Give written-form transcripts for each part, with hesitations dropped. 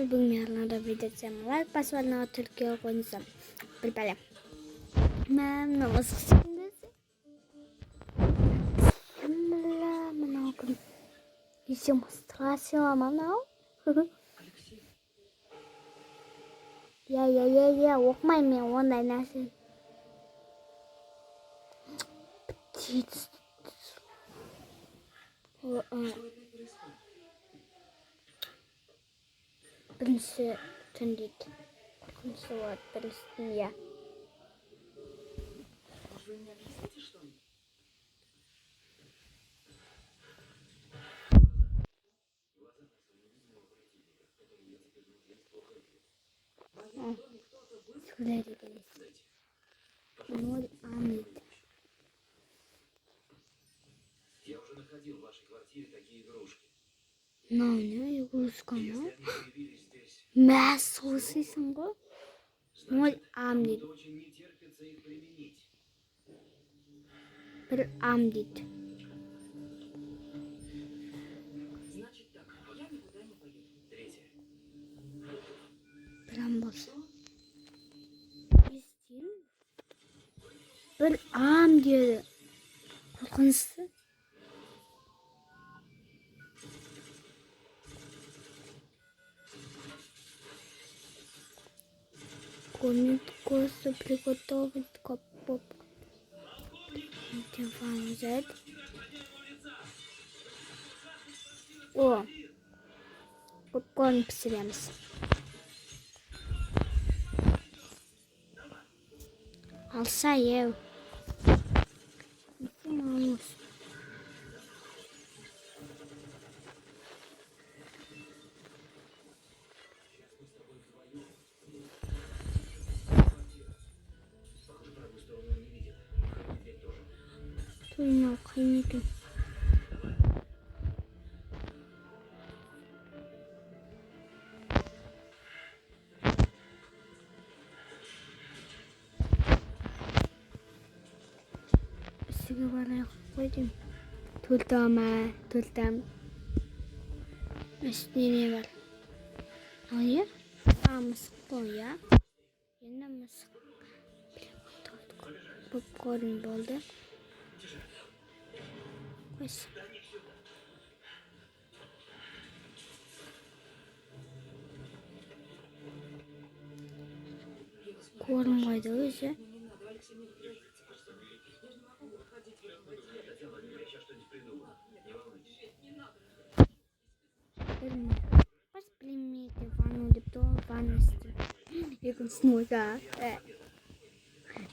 армысыздар? Бүгін мен арнада видео түсіремін. Лайк басып арнаға тіркеу қойыңыздар. Бір бәлем. Мен намазсыз секундасы. Мынау кім? Демонстрация мынау. Я, оқымаймын мен ондай нәрсе. Птиц. Бірінші түн дейді. Қорқынышты болады бірінші түн, я. Сөйледі келесі. 0 амид. Я уже находил в вашей квартире такие игрушки. Не игрушка, Если ну? они появились здесь, Мәс осыйсың ғой? 0 амид. то очень не терпится их применить. 1 амид. Значит так, я никуда не поеду. Третье. Прям болса. Естен. 1 ам деді. Қорқынышты. Комнат косы приготовить капоп. Телефон взять. О! Попкорн пісіреміз. Алса ев. Туйна қайнекен. Үсіге барайық қойдым. Төлтам. Үстіне не бар? Ал е? Мысық қой, я? Енді мысық. Попкорн болды. Қойсы. Корм қойды өзі. Воспримите ванну депто ванности. Екіншісін ойда.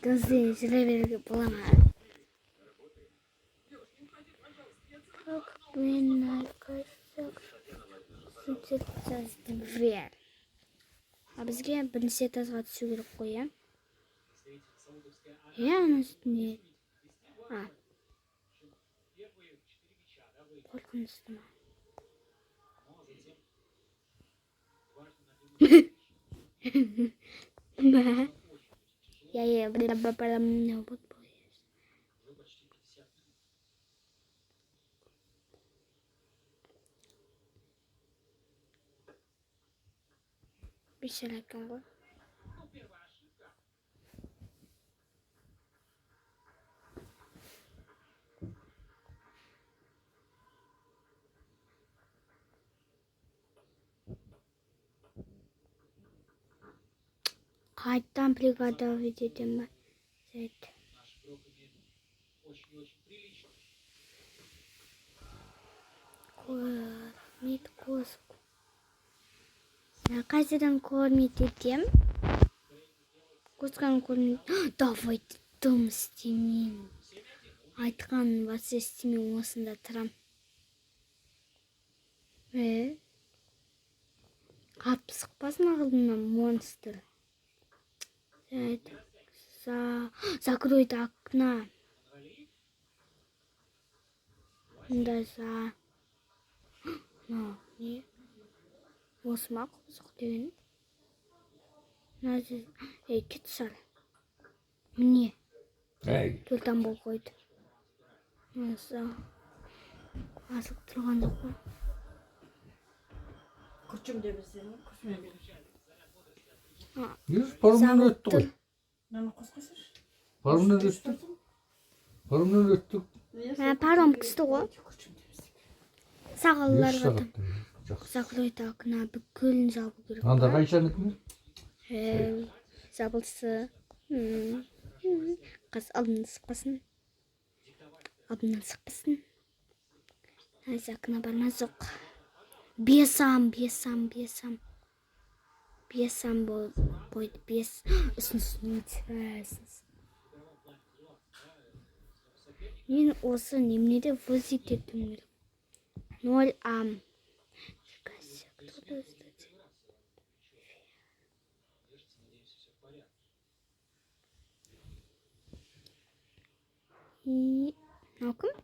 Досы жүре беруге бола ма? Как мен айқайсақ сүтсетсіз дебір. Бізге бірінші этажға түсу керек қой, я? Ана үстіне. Қорқынышты ма? Ба? Я, вот боюсь. Бешер екен ғой. Қайттан приготовить етем. Зайт. Кормит коску. Қайсыдан кормит етем? Косканы кормит. Давай тым істемеймін. Айтқан басы істемеймін, осында тұрам. Қатып сықпасын ағылдыңнан монстр. Закройте окна. Да, не? Осы ма қызық деген? Кет сал. Мне. Төлтам бол қойды. Осы. Асық тұрған жоқ қой. Kurçum demesin, kusmuyor benim. Yüz parımdan öttü koy. Nana kuskusur. Parımdan öttü. Parımdan öttü. Param kısты ғой. Kurçum demesin. Yüz Сағаларға да. сағат. Жақсы. Закройт окна, бүкілін жабу керек. Анда қаншанікі ме? Жабылсы. Қыз алдынан шықпасын. Алдынан шықпасын. Нәзі окна барма жоқ. Бесам болды. Бес. Үстін. Мен осы немнеде вызит етуім керек. 0 ам. И... Мынау кім?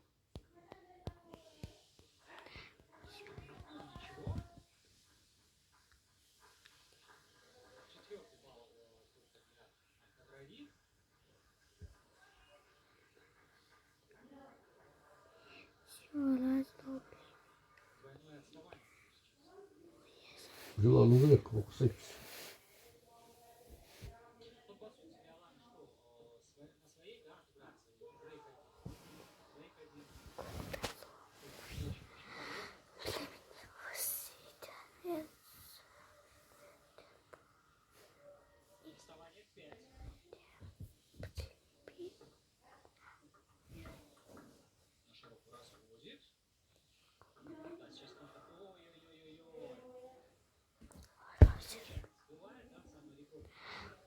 Біреу алу керек, оқысайыз.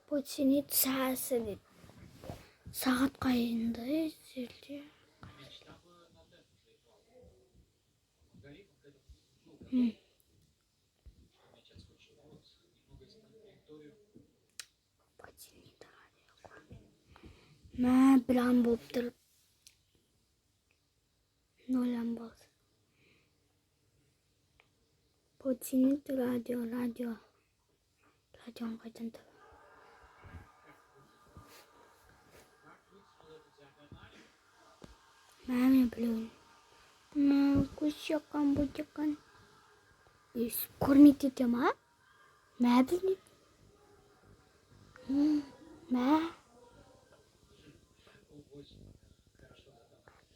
Починит сасы дейді. Сағат қайында жерде? Мә, білан болып тұр. 0 ам болды. Починит радио. Радиом қайдан тұр? Маме білуін. Көз жаққан, бұл жаққан. Көрмет ете ма? Мә білмейді.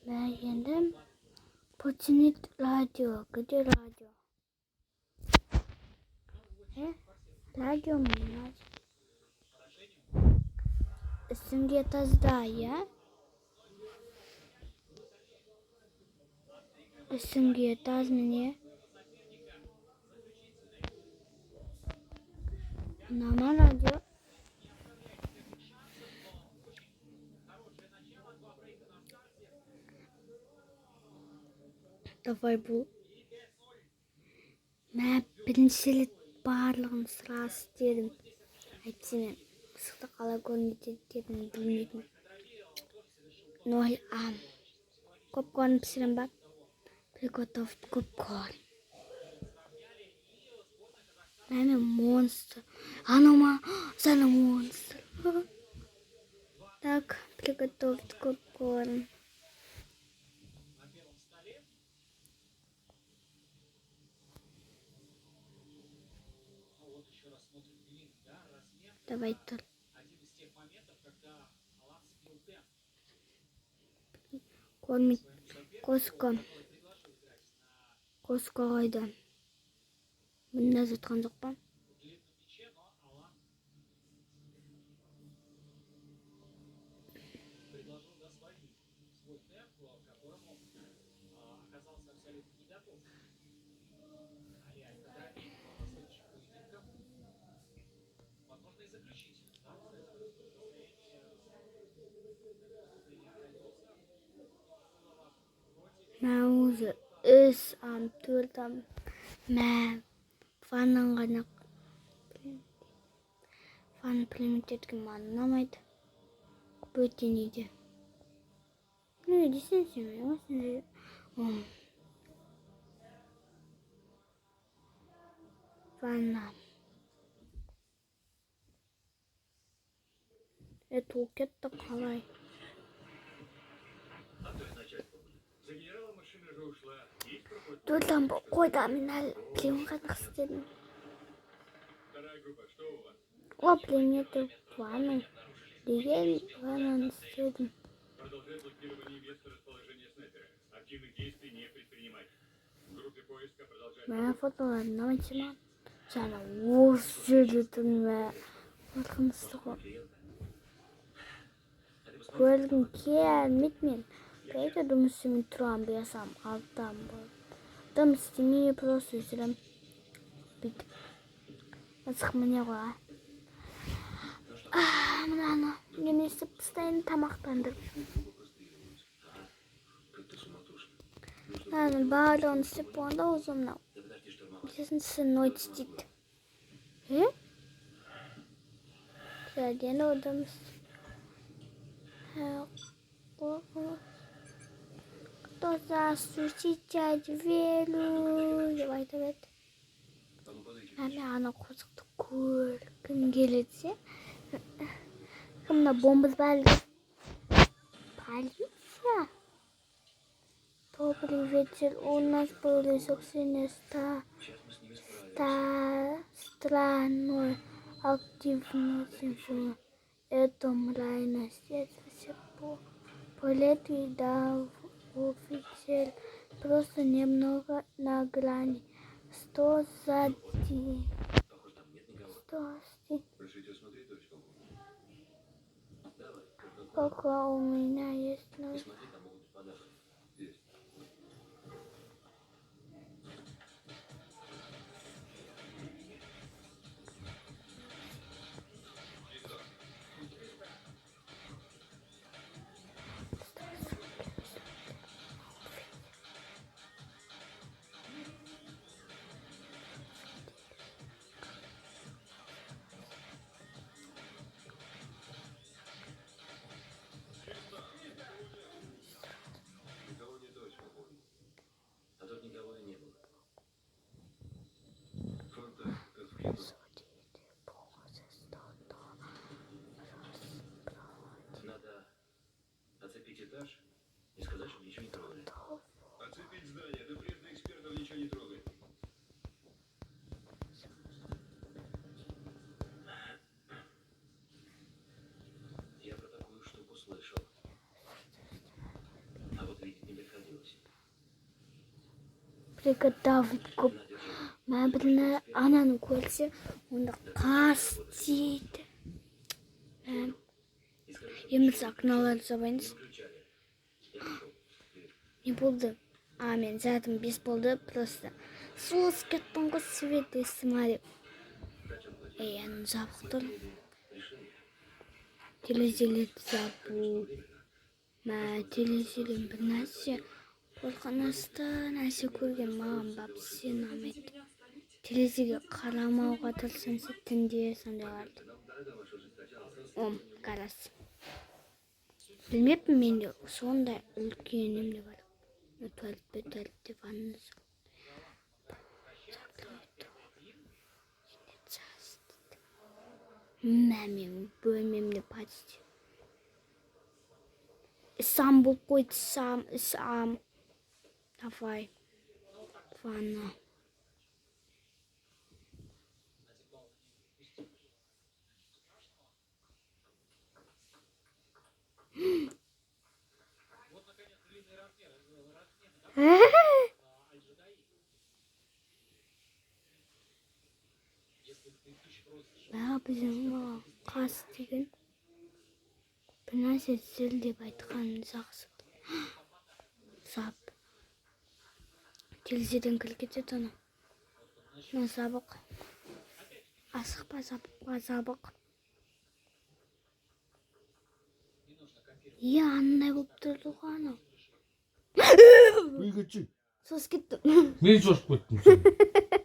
Мә енді починит радио. Где радио? Радио мынау. Үстіңге тазда, я? Үстіңге таз міне. Нама радио. Давай бұл. Мә, бірінші рет барлығын сұрас дедім. Әйтсе мен мысықты қалай көрінеді дедім, білмедім. 0 ам. Попкорн пісірім ба? Приготовить попкорн. Маме монстр. Ма? Зана монстр. Так, приготовить попкорн. Давай тур. Кормит коска. Коска қайда? Бұнда жатқан жоқ па? Мә өзі 3 ам, 4 ам. Мә, фаннан ғана. Фан пулемет еткен маған ұнамайды. Бөтенейді. Не десең сен, осындай. Фаннан. Ол кетті қалай. За генералом машина же ушла. Дулаан қойда мен аль плем хатах istedім. О, племнетті ванну. Деген ваннаны істедім. Продолжает блокирование места расположения снайпера. Активных действий не предпринимать. Группе поиска продолжать. Мен фотоларына айтсам, жаңа осы жерде тұрмын. Қорқынышты ғой. Көргім келмейді мен. Қайда жұмыс істемей тұрамын, бұясам, алтам болады. Жұмыс істемей, просто жүрем. Бүйтіп. Мысық міне ғой. Мынаны мен естіп постоянно тамақтандырып. Мынаны барлығын істеп болғанда өзі мынау. Бесіншісі нойт істейді. Жәден одамыз. Кто застучит дверью? Деп айтып еді. Мен ана қозықты көргім келеді. Кімді бомбыз бәлді? Полиция? Добрый вечер. У нас произошел странной активности в этом районе. Следствие по лету да офицер просто немного на грани. 100 за день. 100 Пока у меня есть нож. Никого не точно помню. А тут никого и не было. Фронта, как в кино. Надо оцепить этаж и сказать, что ничего не трогали. Оцепить здание, до приезда экспертов ничего не трогай. Я про такую штуку слышал. А вот видеть не приходилось. Приготовить коп. Мабірні ананы көрсе, онда қас дейді. Еміз ақыналарды забайыныз. Не болды? Мен затым бес болды, просто. Сос кеттің ғой свет естімалі. Ән жабық тұр. Телезелерді жабу. Телезелен бір нәрсе. Қорқынысты нәрсе көрген маған бапсы ұнамайды. Терезеге қарамауға тырысынсы түнде сондайларды. Қарас. Білмеппін менде сондай үлкенім де бар. Туалет ваннасы. Мен бөлмемде почти. Сам бұл қойды, сам. Давай. Ванна. Bizim қас деген бір нәрсе зіл деп айтқан жақсы. Сап. Телевизордан кіріп кетеді оны. Мына сабық. Асықпа сабыққа сабық. Андай болып тұрды ғой ана. Үйге чек. Сос кетті. Мен шошып кеттім сен.